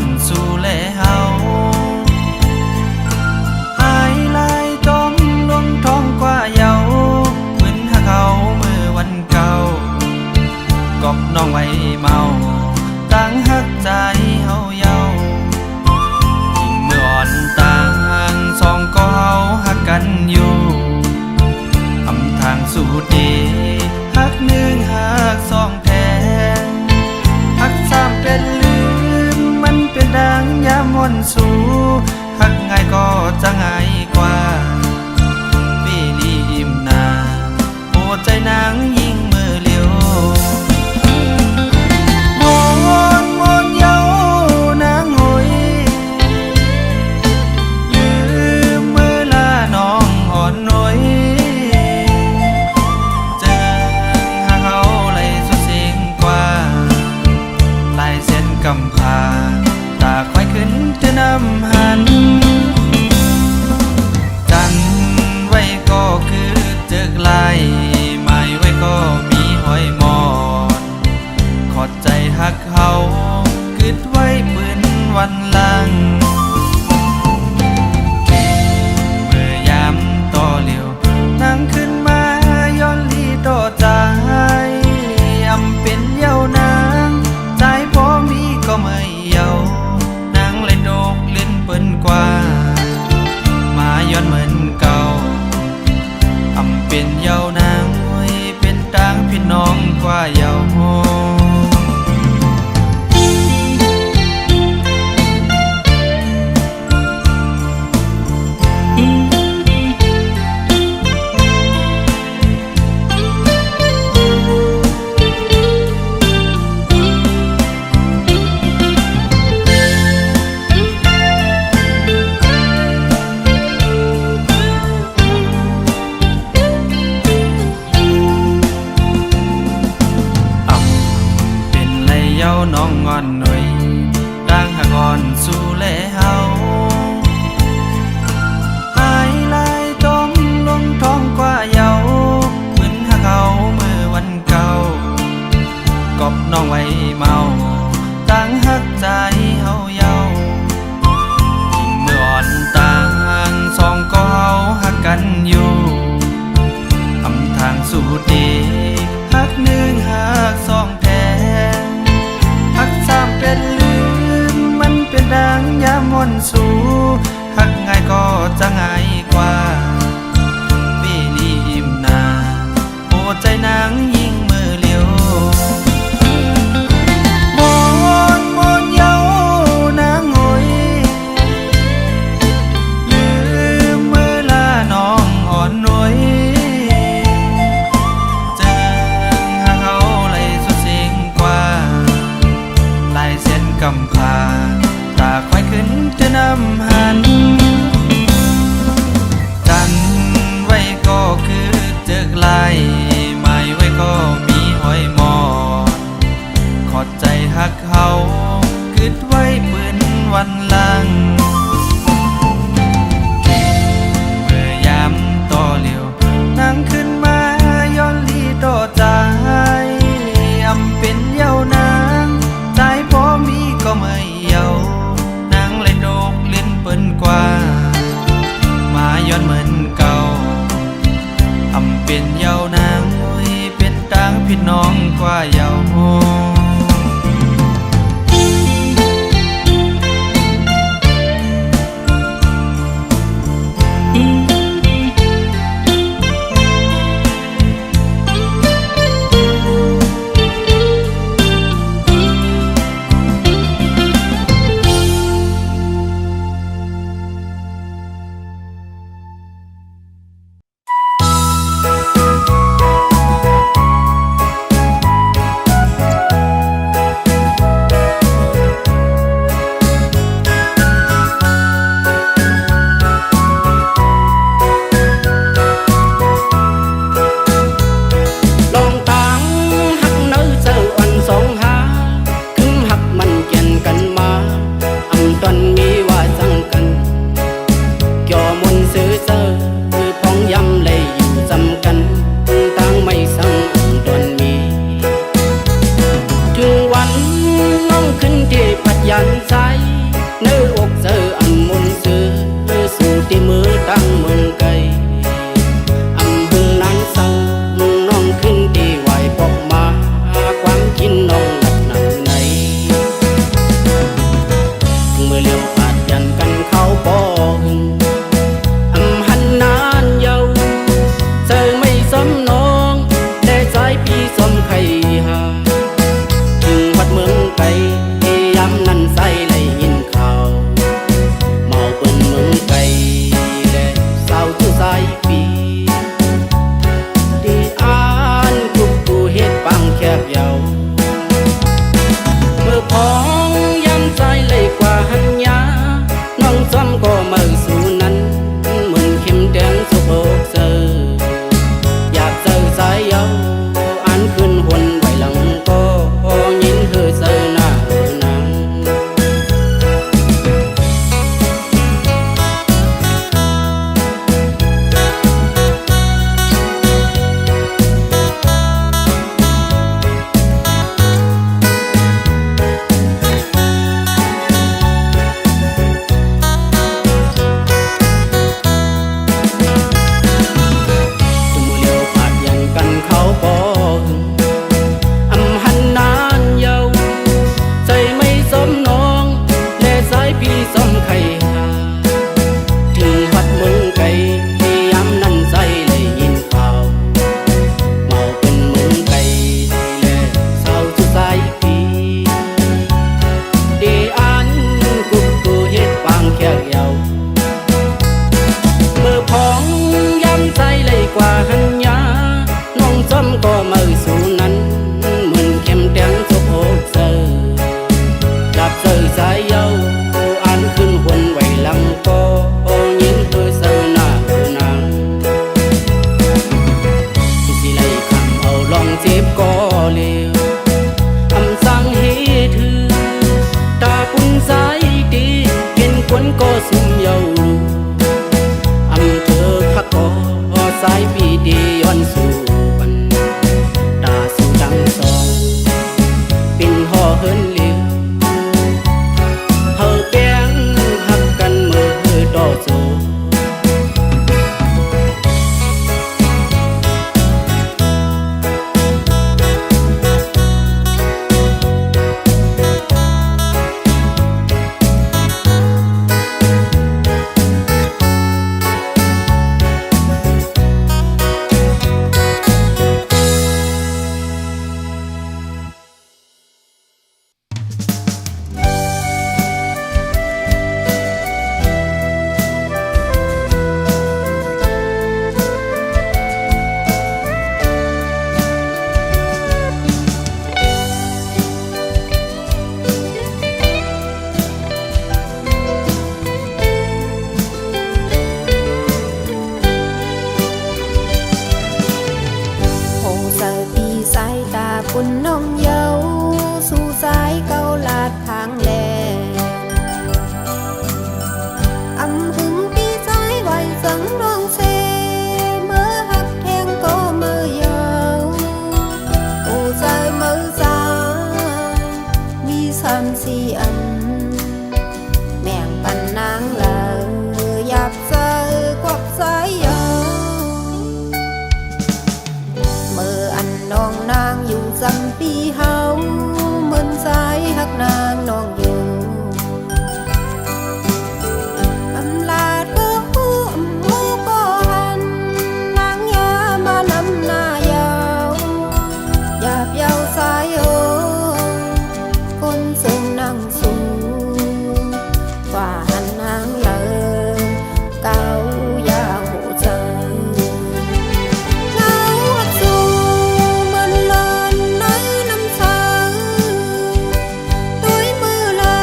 อนสู่แลเฮาหายลายจมลงท้องกว่าเยาเหมือนหาเขาเมื่อวันเก่ากอบน้องไว้เมาตั้งหักใจเฮาเยายิ่งเมื่ออ่อนต่างสองก็เฮาหักกันอยู่ทำทางสู่ดีหักหนึ่งหักสองแท้หักสามเป็นลืมมันเป็นดังยามวันสู่หักง่ายก็จะง่ายกว่าวิลีอิ่มนาหัวใจนางยิ่งมือเลี้ยวมอนเยานางหอยลืมเมื่อลาน้องอ่อนน้อยเจอหาเขาเลยสุดเสียงกว่าลายเส้นกำพาตาควายขึ้นเธอนำหันจันไว้ก็คือเจอลายหมายไว้ก็มีหอยมอนขอดใจหักเขากึดไว้ปืนวันหลังเมื่อยามต่อเหลียวนั่งขึ้นมาย้อนลีต่อใจอำเป็นเยาวนางใจพอมีก็ไม่เยานางเลยโดกเล่นเปิ้นกว่ามาย้อนเหมือนเก่าอำเป็นเยาวนางเป็นต่างพี่น้องกว่าเยาเยาน้องงอนหน่อยต่างหักอ่อนสู่แลเฮาหายลายจมลงท้องกว่าเยาเหมือนหาเขาเมื่อวันเก่ากอบน้องไว้เมาตั้งหักใจเฮาเยายิ่งเมื่ออ่อนต่างสองก็เฮาหักกันอยู่ทำทางสู่ดีหักหนึ่งหักสองแท้หักสามเป็นลืมมันเป็นดังยามวันสู่หักง่ายก็จะง่ายกว่าวิลีอิ่มนาหัวใจนางยิ่งมือเลี้ยวมอนเยาวนางหอยลืมเมื่อลาน้องอ่อนน้อยเจอหาเขาเลยสุดเสียงกว่าลายเส้นกำพาตาควายขึ้นเธอนำหันจันไว้ก็คือเจอลายหมายไว้ก็มีหอยมอนขอดใจหักเขากึดไว้ปืนวันหลังเมื่อยามต่อเหลียวนั่งขึ้นมาย้อนลีต่อใจอำเป็นเยาวนางใจพอมีก็ไม่เยานางเลยโดกเล่นเปิ้นกว่ามาย้อนเหมือนเก่าอำเป็นเยาวนางเป็นต่างพี่น้องกว่าเยายันใจ าเมื่อพองย้ำใจเลยกว่าหันยาน้องซ้ำก็มือสู่นั้นเหมือนเข็มแดงสุกอกเซออยากเจอสายเยาอันขึ้นหวนไว้หลังก็ยินเธอเซอหน้านังเขาบ่หึงอำหันนานเยาใจไม่สมน้องและสายพี่สมไข่หาถึงวัดเมืองไกลยามนั้นใจเลยยินข่าวเมาเป็นเมืองไกลและเศร้าทุกสายพี่ดีอันกุกกูเฮ็ดปางแค่เยาเมื่อพองย้ำใจเลยกว่าหันยาน้องจำก็มือสู่นั้นเหมือนเข็มแดงสุกอกเซอจับเซอสายเยาอันขึ้นหวนไว้หลังก็ยิงเธอเซอหน้าเธอนางสิไล่คำเอาลองเจ็บก็เลวอำสั่งให้ถือตาปุ่นสายดีเห็นควนก็สุ่มเยาลูอำเธอคักก็สายปีดีย้อนสู่ตาสู่ดังสองปิ่นห่อเฮินเลี้ยวเฮาแป้งหักกันเมื่อต่อโซปุ่นน้องเยาสู่สายเกาลาดทางแลอำหึงปีสายไหวสังน้องเซเมื่อหักแทงก็มือยาวปูใจมือสายมี3-4อันแม่งปันนางลาหยับใจกวักสายยาวเมื่ออันน้องนางอยู่จำปีเฮาเหมือนสายหักนางน้องอยู่อำลาดก็หูอำหูก็หันนางยามานำหน้ายาวหยาบยาวสายโอคนซึ่งนั่งสูว่าหันนางเลยเก่ายาวหัวใจมือลา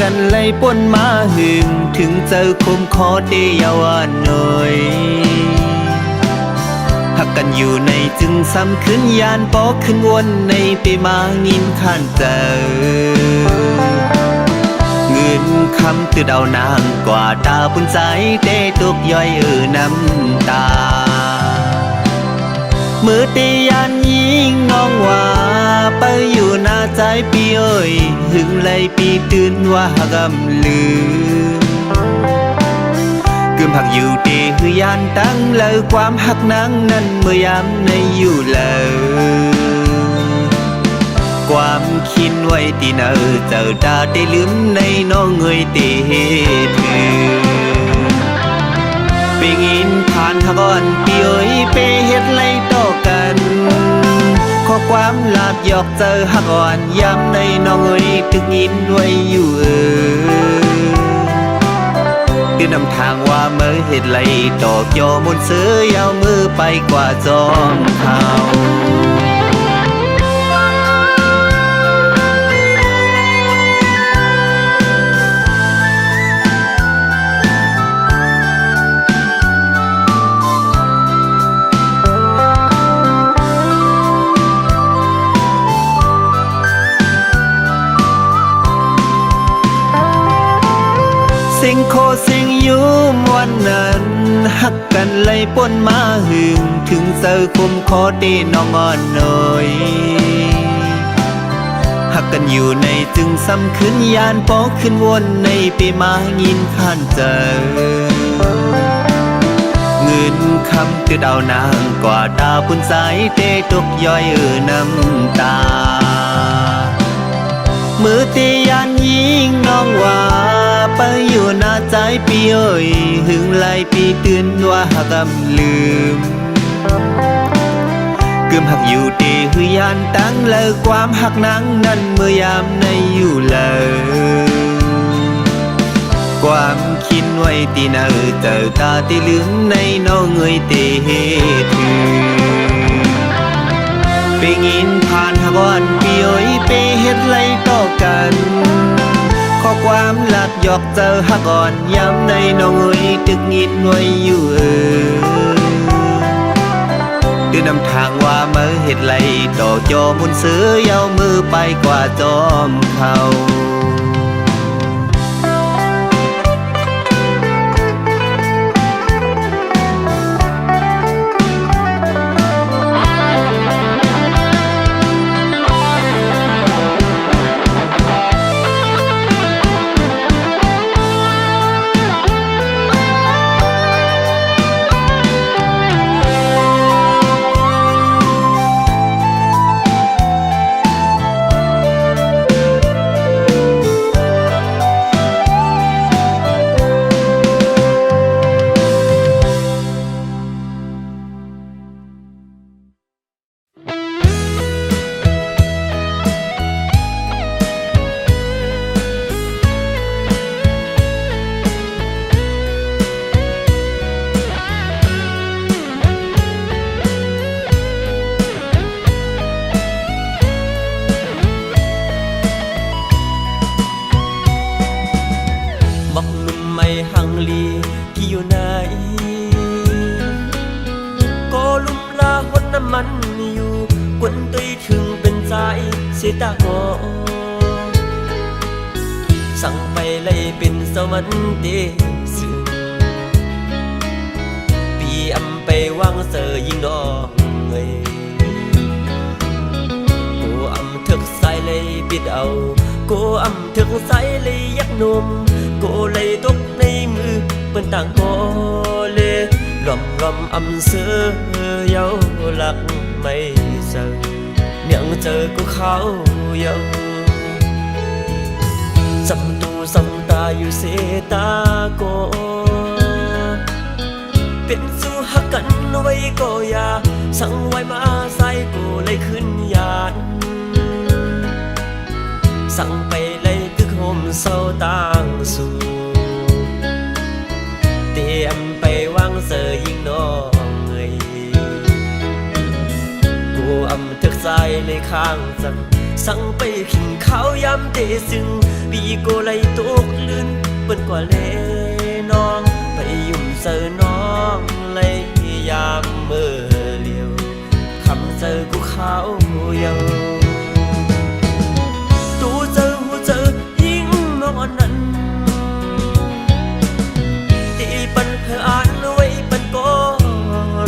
กันไล่ป่นมาหึงถึงเจอคมคอเตยาวานหน่อยหักกันอยู่ในจึงซ้ำขึ้นยานปอขึ้นวนในไปมางินข้านเจอเงินคำตืดเอานางกว่าตาปุ่นใจเตตกย่อยน้ำตามือตียานยิงน้องว่าไปอยู่หน้าใจปีเอ้ยหึงเลยปีตื่นว่าหักำลือกึมหักอยู่เตคือยานตั้งเลยความหักนางนั้นเมื่อยามในอยู่เลยความคิดไว้ที่เนอเจอตาได้ลืมในน้องเงยเตเถือไปงินผ่านทก่อนปีเอ้ยไปเฮ็ดไรต่อกันข้อความลาบหยอกเจอหักอ่อนย้ำในน้องเอ้ยตึกยินด้วยอยู่คือนำทางว่าเมื่อเฮ็ดไรตอกยอมนเสือยาวมือไปกว่าจอมเขาเสียงโคเสียงยุมวันนั้นหักกันไล่ป่นมาหึงถึงเจอคมคอเตน้องอ่อนหน่อยหักกันอยู่ในจึงซ้ำขึ้นยานปอขึ้นวนในไปมางินข้านเจอเงินคำตืดเอานางกว่าตาปุ่นใจเตตกย่อยน้ำตามือตียานยิงน้องว่าไปอยู่หน้าใจปีเอ้ยหึงไล่ปีตื่นว่าหักำลืมกึมหักอยู่เตคือยานตั้งเลยความหักนางนั้นเมื่อยามในอยู่เลยความคิดไว้ที่เนอเจอตาที่ลืมในน้องเงยเตถือไปงินผ่านหักอ่อนปีเอ้ยไปเฮ็ดไรต่อกันข้อความหลักหยอกเจอหักอ่อนย้ำในน้องเอ้ยตึกงินไว้อยู่ดือนำทางว่าเมื่อเฮ็ดไรต่อจอมุนเสือยาวมือไปกว่าจอมเขาหังลีพี่อยู่ไหนก็ลุ่มลาหดน้ำมันอยู่กวนตุยถึงเป็นใจเสียตาหอสั่งไปเลยเป็นสวรรค์เดซึปีอำไปวางเสยยิงน้องเอ้ยกูอำถึกใส่เลยปิดเอากูอำถึกใส่เลยยักนมกูเลยตกในมือเป็นต่างโกเลรอมอำเสือยาวหลักไม่เจอยังเจอกูเขาเยาซ้ำตูซ้ำตาอยู่เสตาโกเป็นสู้หักกันไว้ก็อย่าสั่งไว้มาใส่กูเลยขึ้นยานสั่งไปเลยตึกโฮมเศร้าต่างสู่เตรียมไปวางเสยยิงน้องเอ้ยกูอำทึกใส่ เลยข้างสั่งไปขิงข้าวยำเตะซึ่งปีโกไลตกลื่นเปิ้นกว่าเลน้องไปยุ่มเจอน้องเลยยามเมื่อเลียวคำเจอกูข้าวเยาตูเจอหูเจอยิ่งน้องนั้นตีปันเพื่ออ่านไว้ปันก็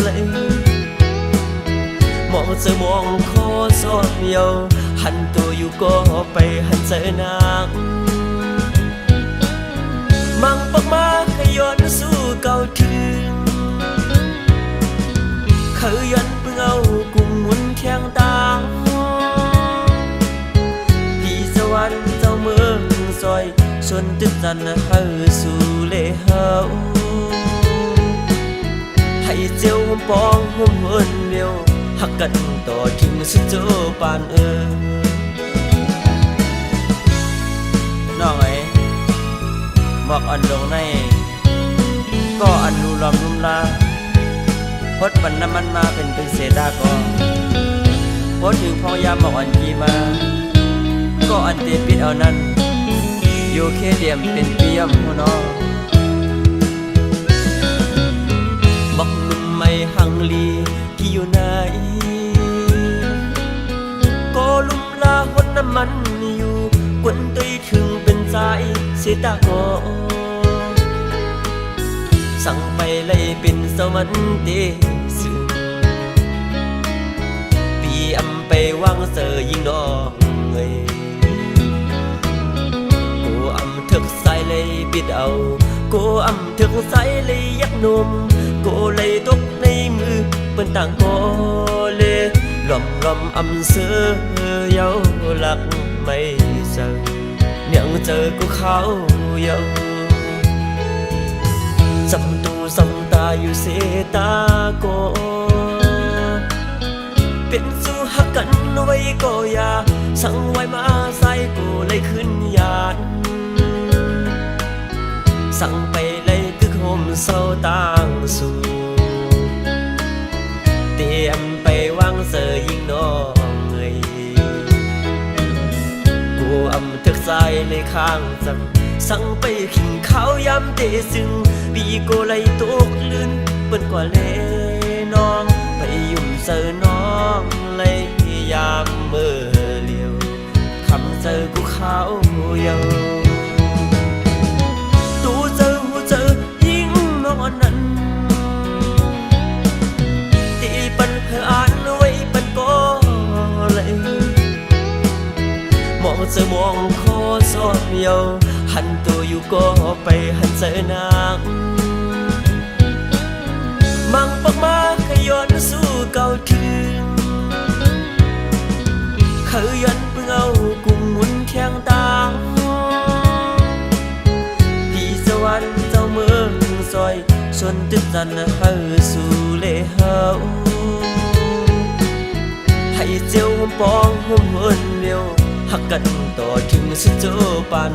เลยมองเจอมองคอสอบเยาหันตัวอยู่ก็ไปหันเจอนางมังปักมาขย้อนสู้เก่าถึงเคยยันเพิ่งเอากุ้งหมุนเทียงตางพี่สวรรค์เจ้าเมืองซอยชนตึกจันเฮาสู่เลเฮาให้เจียวหุ่มปองหุ่มเฮินเดียวหักกันต่อถึงสุดโจปานน้องไอ้หมอกอันลงในก็อันดูลอมรุมลาพดปันน้ำมันมาเป็นเศษดาก็พดถึงพอยามหมอกอันกีมาก็อันเตปิดเอานั้นโยเคเดียมเป็นเปียมหัวนอบอกนุ่มไม่หังลีที่อยู่ไหนก็ลุ่มลาหดน้ำมันอยู่กวนตัวถึงเป็นใจเสียตาโกสั่งไปเลยเป็นสมันเตสึปีอำไปวางเสยยิงน้องเอ้ยกูอำถึกใส่เลยปิดเอากูอำถึกใส่เลยยักนมกูเลยตกในมือเป็นต่างโกเลยลอมอำเสือเยาหลักไม่เจอยังเจอกูเขาเยาสำตูสำตาอยู่เสตาโกเป็นสู้หักกันไว้ก็อย่าสั่งไว้มาใส่กูเลยขึ้นยานสั่งไปเลยคือโฮมเศร้าต่างสู่เตรียมไปวางเสยยิงน้องเอ้ยกูอำทึกใจเลยข้างสั่งไปขิงข้าวยำเตะซึ่งปีโกไลตกลื่นเปิ้นกว่าเลน้องไปยุ่มเจอน้องเลยยามเมื่อเลียวคำเจอกูข้าวเยาตูเจอหูเจอยิ่งน้องนั้นตีปันเพื่ออ่านไว้ปันก็เลยมองเจอมองคอสอบเยาหันตัวอยู่ก็ไปหันเจอนางมังปักมาขย้อนสู้เก่าถึงเคยยันเพิ่งเอากุ้งหมุนเทียงตางพี่สวรรค์เจ้าเมืองซอยชนตึกจันเฮาสู่เลเฮาให้เจียวหุ่มปองหุ่มเฮินเดียวหักกันต่อถึงสุดโจปาน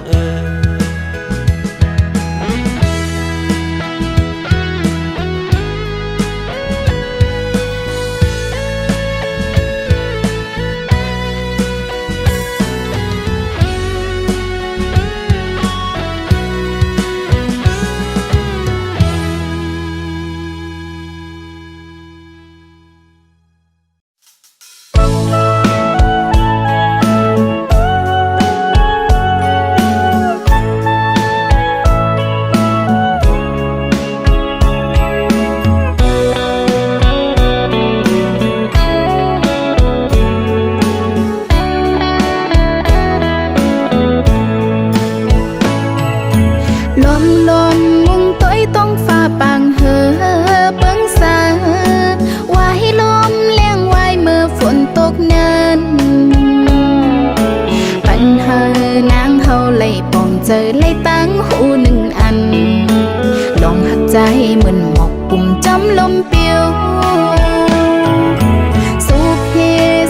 เจอเลยตั้งหูหนึ่งอันลองหักใจเหมือนหมอกปุ่มจำลมเปียวสุขเฮ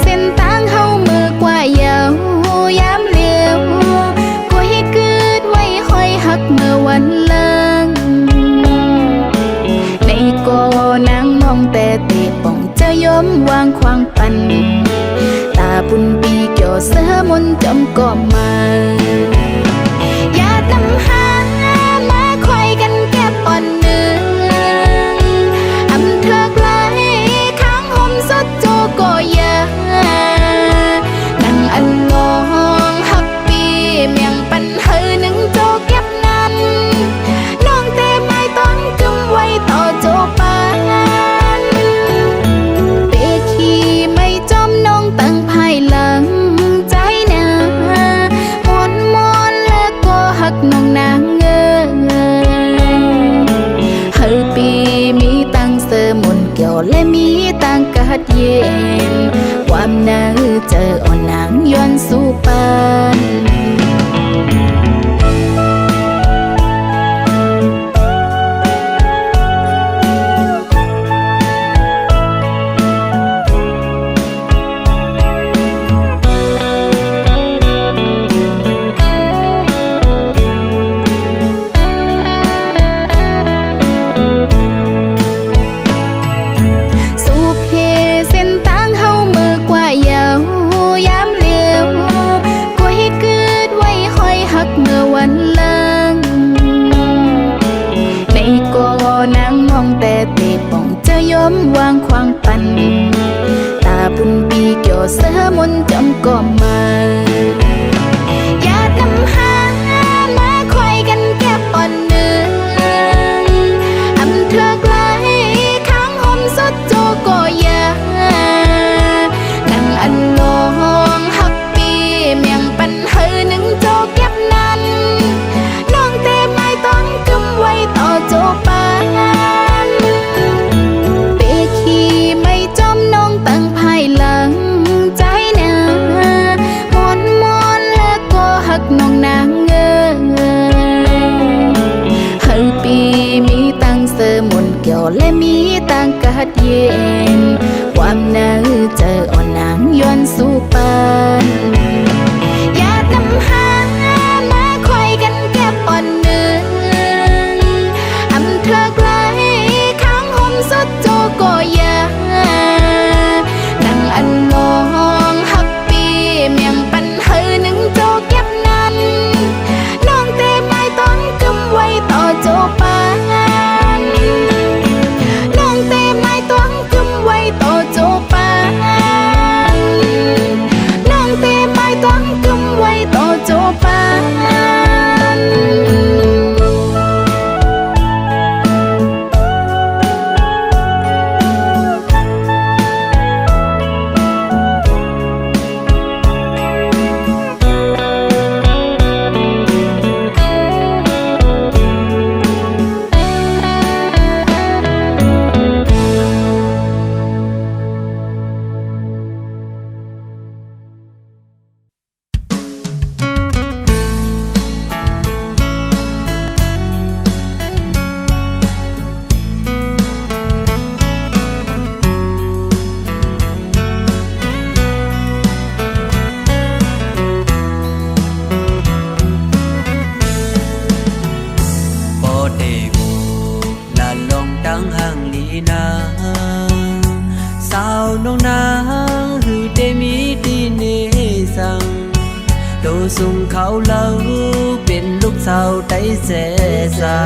เส้นตั้งเฮามือกว่าเยาวยามเลี้ยวก็ให้เกิดไว้คอยหักเมื่อวันเลิงในก็นางมองแต่เตะป่องเจ้ายอมวางควางปันตา ปุ่นปีเกี่ยวเสือมนจำก็มาอย่านำหามาคอยกันแก็บอ่อนเนื้ออำเธอไกลข้างห่มสดโจก็เยอะนั่งอันงองหักปีเมียงปันเฮอหนึ่งโจเก็บนั้นน้องเตไม่ต้องกำไว้ต่อโจปานเปขี้ไม่จอมน้องตั้งภายหลังใจหนามอนมอนแล้วก็หักน้องนางเงเฮอปีมีตังเสมนเกี่ยวและมีตังกัดเย็นความน่าเจออ่อนนางย้อนสู่ปานวางควางปันตาปุ่นปีเกี่ยวเสือมนจำก็มาอย่านำหามาคอยกันแก็บอ่อนเนื้ออำเธอไกลข้างห่มสดโจก็เยอะนั่งอันงองหักปีเมียงปันเฮอหนึ่งโจเก็บนั้นน้องเตไม่ต้องกำไว้ต่อโจปานตั้งภายหลังใจหนามอนมอนแล้วก็หักน้องนางเงเฮอปีมีตังเสมนเกี่ยวและมีตังกัดเย็นความน่าเจออ่อนนางย้อนสู่ปานอย่านำหามาคอยกันแก็บอ่อนเนื้ออำเธอไกลข้างห่มสดโจก็เยอะอันงองหักปีเมียงปันเฮอหนึ่งโจเก็บนั้นน้องเตไม่ต้องกำไว้ต่อโจปานน้องเตไม่ต้องกำไว้ต่อโจปานน้องเตไม่ต้องกำไว้ต่อโจปานส่งเขาเล่าเป็นลูกสาวไต้เสสา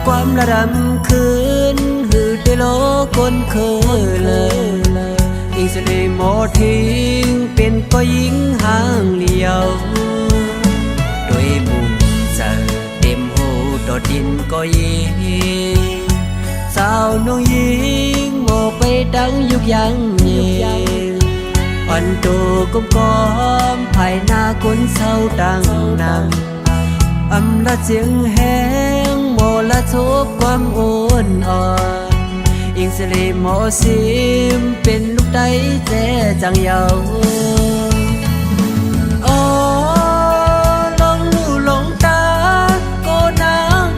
ความระดำคืนหือเตโลคนเคยเลยอีกสเลโมทิ้งเป็นก็ยิงห่างเลี้ยวโดยมุมเจอเต็มหูดอดดินก็ยิงสาวน้องยิงโมไปดังยุกยังเย็นอันโตก้มก้อมภายหน้าคนเศร้าดังนำอำลาเสียงแห้งโมละทบความอ่อนอ่อนอิงสลีโมซิมเป็นลูกไดแจจังเยาอ๋อลองลูลงตาก็นา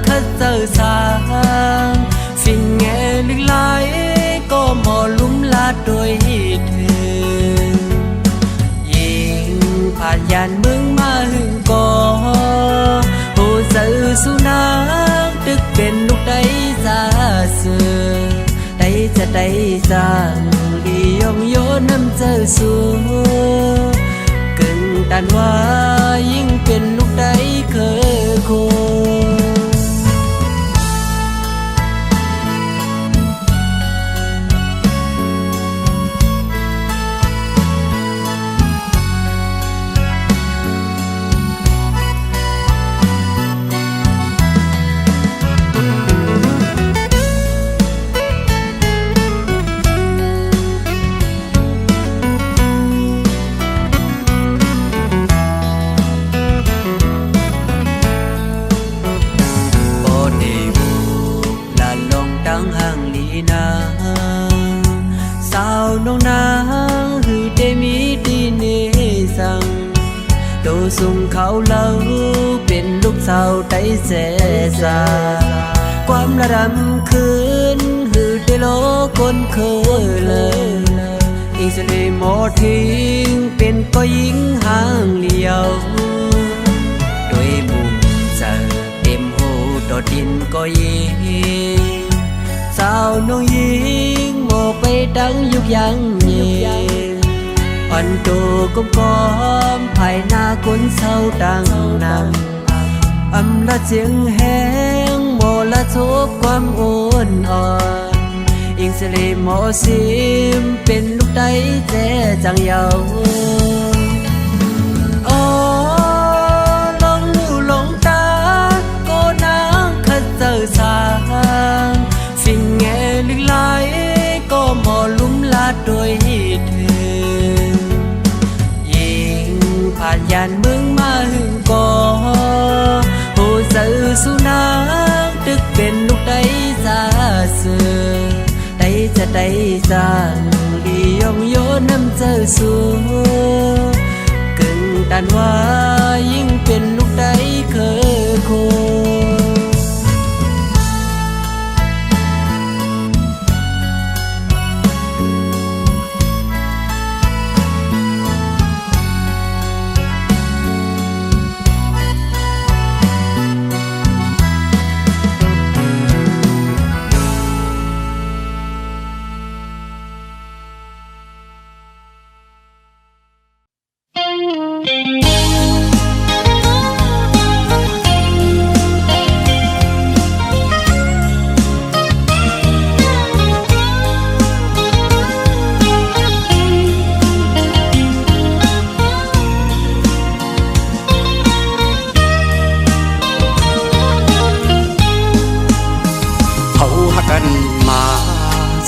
คัดเจอสางฟินแงลึกไหลก็หมอลุ่มลาดโดยเธอผ่านยานมึงมาหึงก่อหูสื่อสุนัขตึกเป็นลูกได้ซาเสือได้จะได้สร้างลียองโยน้ำเจอ สัวกึ่งตันว่ายิ่งเป็นลูกใดเคยโคสาวน้องนางหือได้มีดีเนสังโดส่งเขาเล่าเป็นลูกสาวไต้แสสาความระดำคืนหือได้โลคนเคยเลยอิงสลีหมอทิ้งเป็นก็ยิงห่างเลี้ยวด้วยมุมเจอเต็มหูดอดดินก็ยิงสาวน้องยิงโมไปดังยุกยังเย่อ่อนโตก้มก้อมภายหน้าคนเศร้าดังนำอำละเสียงแห้งโมละทบความอ่อนอ่อนอิงสลีหมอซิมเป็นลูกใดแท้จังเยาลงหูลงตาโกนางขัดเจอสางสิ่งแง่ลึกไหลก็หมอลุ่มลาดโดยเธอยิงผ่านยานเมืองมาหึงก่อโหเสือสุนัขตึกเป็นลูกได้ซาเสือได้จะได้สร้างลียองโยน้ำเจอสัวกึ่งตันว่ายิ่งเป็นลูกได้เคยโค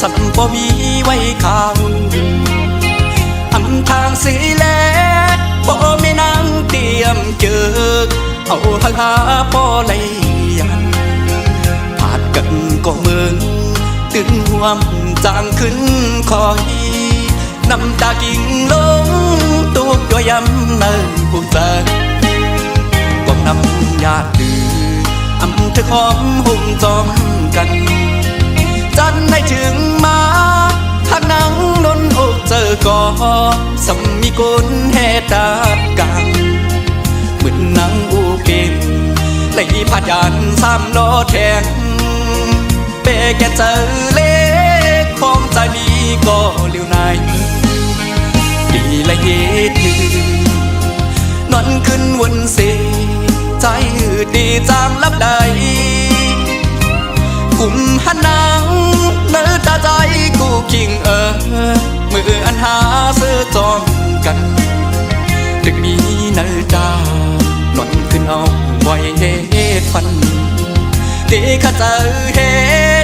สัมบ่มีไว้ข้างอำทางสีแลบ่ไม่นั่งเตรียมเจอเอาหักหาพ่อเลยยันผาดกันก็เมืองตึงห่วมจางขึ้นคอยน้ำตากิ่งลงตุกด้วยย้ำเนิ่นผู้ใจกองน้ำญาติดื้ออำเธอหอมหุ่มจอมกันจันให้ถึงมาหักนังล้นอกเจอก่อสำมีคนแห่ตากันเหมือนนางอูเป็นไหลพัดยานสามล้อแทงเปแกเจอเล็กพร้อมใจมีก็เลี้ยวในดีละเย็ดนอนขึ้นวนเสใจหืดดีจางลับใดกุมหันนางเนื้อตาใจกูคิงมืออันหาเสื้อจองกันดึกมีเนื้อตานอนขึ้นเอาไว้เฮ็ดฟันเด็กข้าเจอเฮ็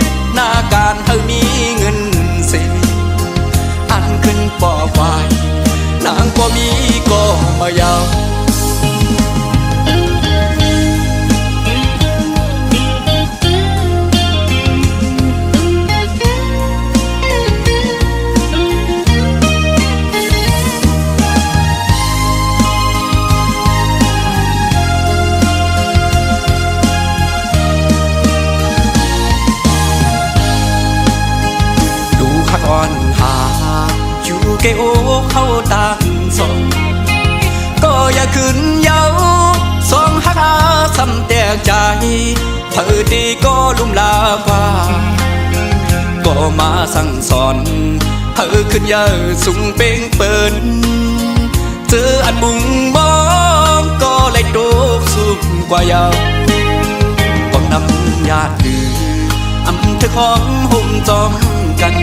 ดหน้าการเธอมีเงินเสียอันขึ้นป่อไฟนางก็มีก็มายาวอ่อนหาอยู่แก่โอ้เข้าต่างสองก็อย่าขึ้นเย้าสองหักหาซ้ำแตกใจเธอดีก็ลุ่มลาฟ้าก็มาสั่งสอน ขึ้นยาสูงเป้งเปินเจออันบุงมองก็เลยโดกสูงกว่ายาวต้องนำญาติดื้ออำเธอของห่มจอมกัน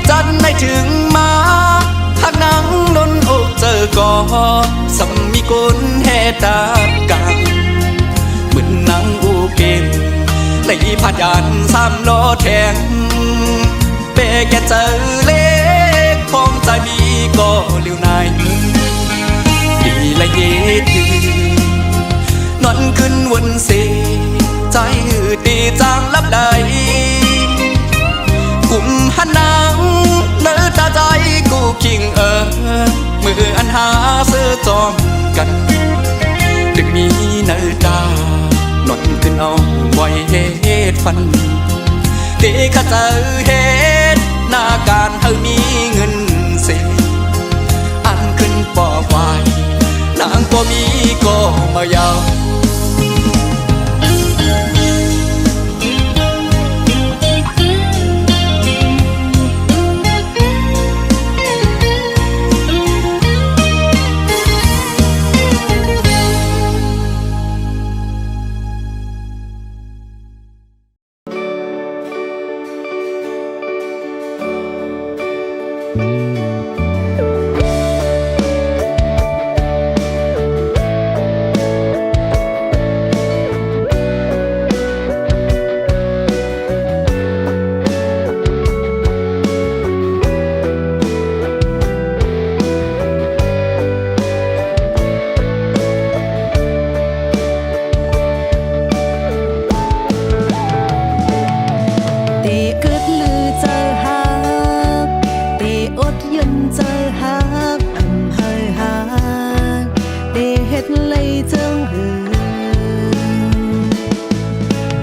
จันได้ถึงมาหากนังนนอกเจอก็สำมีคนแห่ตากันเหมือนนางอูเก่งในผ่านยานสามล้อแทงเปแกเจอเล็กพองใจมีก็เลี้ยวนายดีละเย็ดนอนขึ้นวันเสใจหืดดีจางลับไหลกุมหันนางเนื้อตาใจกูคิงมืออันหาเสื้อจอมกันดึกมีเนื้อตานอนขึ้นเอาไว้เฮ็ดฟันเด็กข้าเจอเฮ็ดหน้าการเธอมีเงินเสียอันขึ้นปอไว้นางก็มีก็มายาว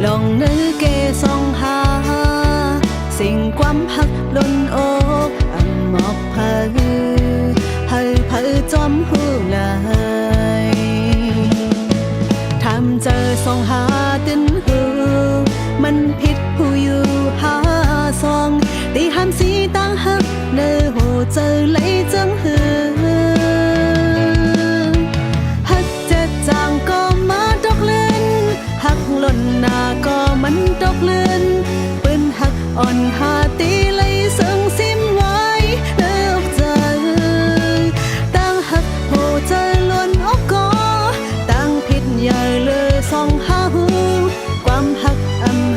ลองนึกเกสองหาสิ่งความหักล้นอกหมอกเผยเผยจอมหูเลยทำเจอสองหาตินหูมันผิดผู้อยู่หาสองตีห้ามสีตั้งหักเนื้อหูเจอเลยจังหือหักเจ็ดจางก็มาดอกเลื่อนหักหล่นหน้าก็มันดอกเลื่อนปืนหักอ่อนหาตีเลยซึ่งซิมไว้เลือกเจอตั้งหักหูเจอล้วนอกก็ตั้งผิดใหญ่เลยสองหาหูความหัก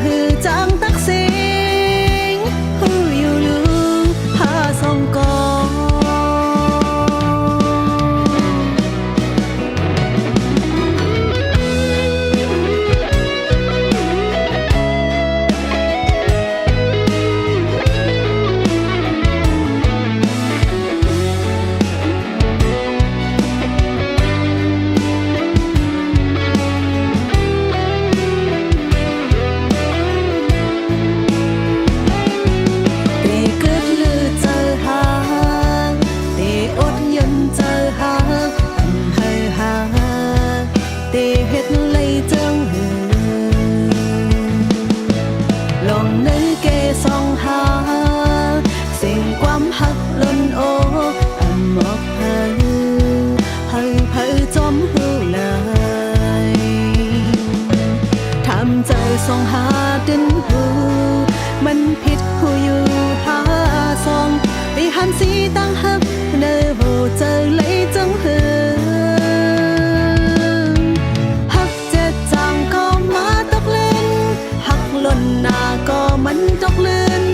หือจางตักสิงหูอยู่ลืมหาสองกอสองหาดินหูมันผิดผู้อยู่หาสองตีหันสีตั้งหักเนื้อหูเจอเลยจังหือหักเจ็ดจางก็มาตกเล่นหักหล่นหน้าก็มันตกเลื่อน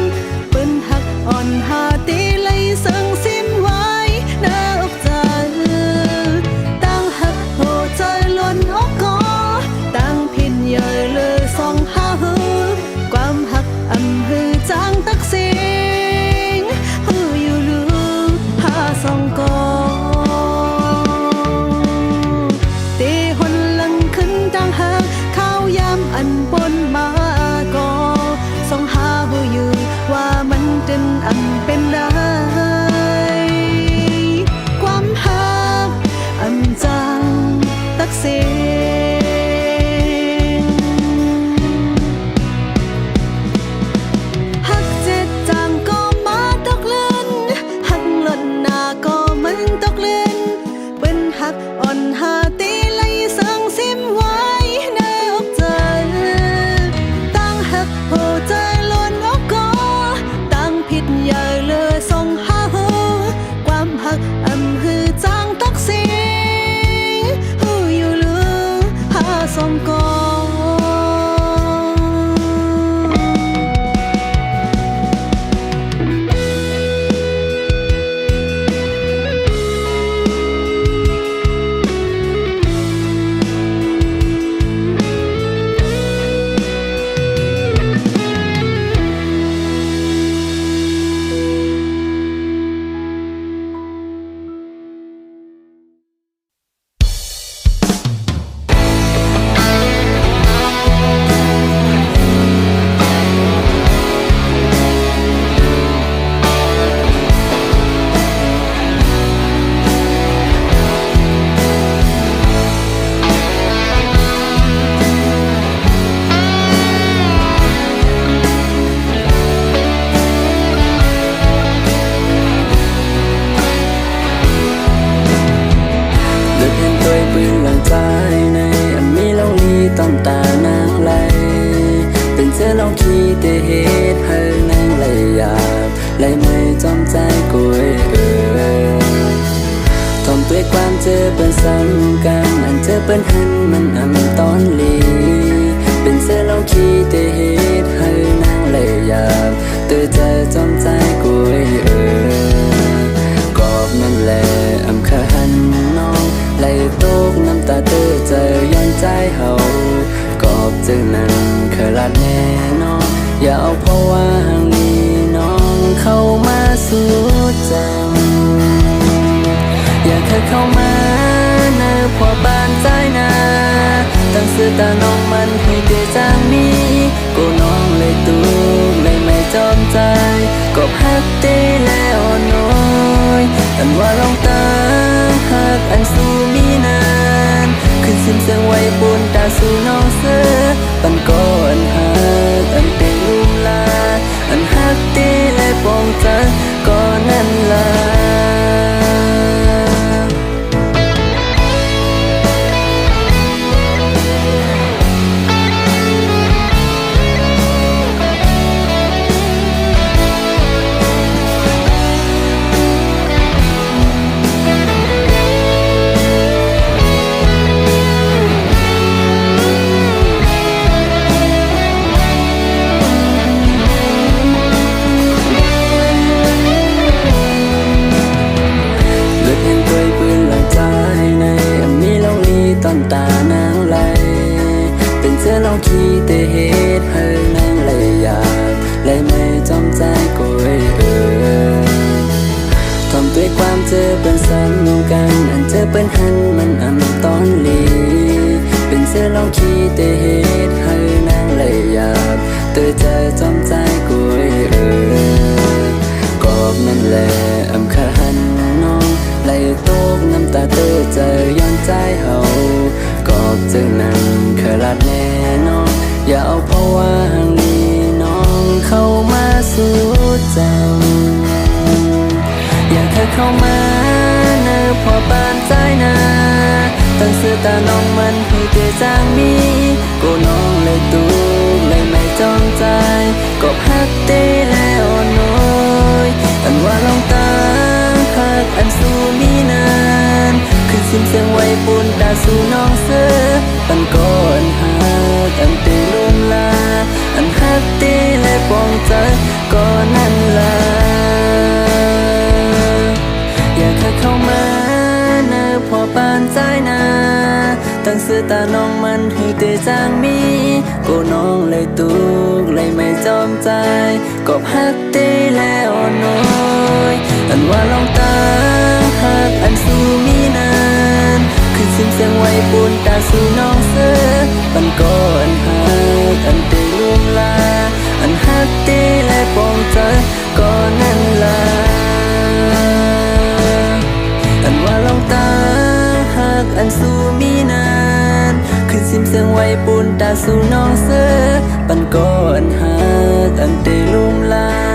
ปืนหักอ่อนหาตีเลยซึ่งซิมไว้เนื้ออกเจอตั้งหักหูเจอล้วนอกก็ตั้งผิดใหญ่เลยสองหาหูคว องกอปืนหลังใจในมีเล่าลีต้อมตานางไหลเป็นเสื้อลองขี้เตเหตุให้นางไหลหยาบไหลไม่จอมใจกุยทอมด้วยความเจอเป็นซ้ำกันอันเจอเป็นหันมันตอนลีเป็นเสื้อลองขี้เตเหตุให้นางไหลหยาบเตือใจจอมใจกุยกอบนั่นแหละขาหันน้องไหลตกน้ำตาเตื้อเจอย้อนใจเฮากอบจึงนั้นเคยลัดแน่น้องอย่าเอาเพราะว่าห่างนี้น้องเข้ามาสู่จำอย่าเคยเข้ามาเนอพอบ้านใจนาตั้งสื่อตาน้องมันให้เตจางมีกูน้องเลยตูเลยไม่จอมใจกอบฮักเตแล้วน้อยอันว่าลองตาหักอันสู้มีนานขึ้นซิมเสียงไว้บนตาสู่น้องเสือปันก็อันหักอันเป็นลุมลาอันหักเตและปองใจก็นั่นลาต้นตานางไหลเป็นเสื้อลองขี้เตเหตุให้นางไหลหยาบไหลไม่จอมใจกุยทอมด้วยความเจอเป็นซ้ำกันอันเจอเป็นหันมันตอนลีเป็นเสื้อลองขี้เตเหตุให้นางไหลหยาบเตือใจจอมใจกุยกอบนั่นแหละขาหันน้องไหลตกน้ำตาเตื้อเจอย้อนใจเฮากอบจึงนั้นเคยลัดแน่น้องอย่าเอาเพราะว่าห่างนี้น้องเข้ามาสู่จำอย่าเคยเข้ามาเนอพอบ้านใจนาตั้งสื่อตาน้องมันให้เตจางมีกูน้องเลยตูเลยไม่จอมใจกอบฮักเตแล้วน้อยอันว่าลองตาหักอันสู้มีนานขึ้นซิมเสียงไว้ปุ่นตาสู่น้องเสือปันก่อนหักอันเตลุมลาอันหักเตและปองใจก็นั่นลาอย่าเคยเข้ามาเนอพอปานใจนาตั้งสื่อตาน้องมันให้เตจางมีกูน้องเลยตุกเลยไม่จอมใจกอบหักเตแล้วน้อยอันว่าลองตาหักอันสู้มีนานขึ้นซิมเสียงไว้ปุ่นตาสู่น้องเสือปันก่อนหักอันเตลุมลาอันหักเตและปองใจก็นั่นลาอันว่าลองตาหักอันสู้มีนานขึ้นซิมเสียงไว้ปุ่นตาสู่น้องเสือปันก่อนหักอันเตลุมลา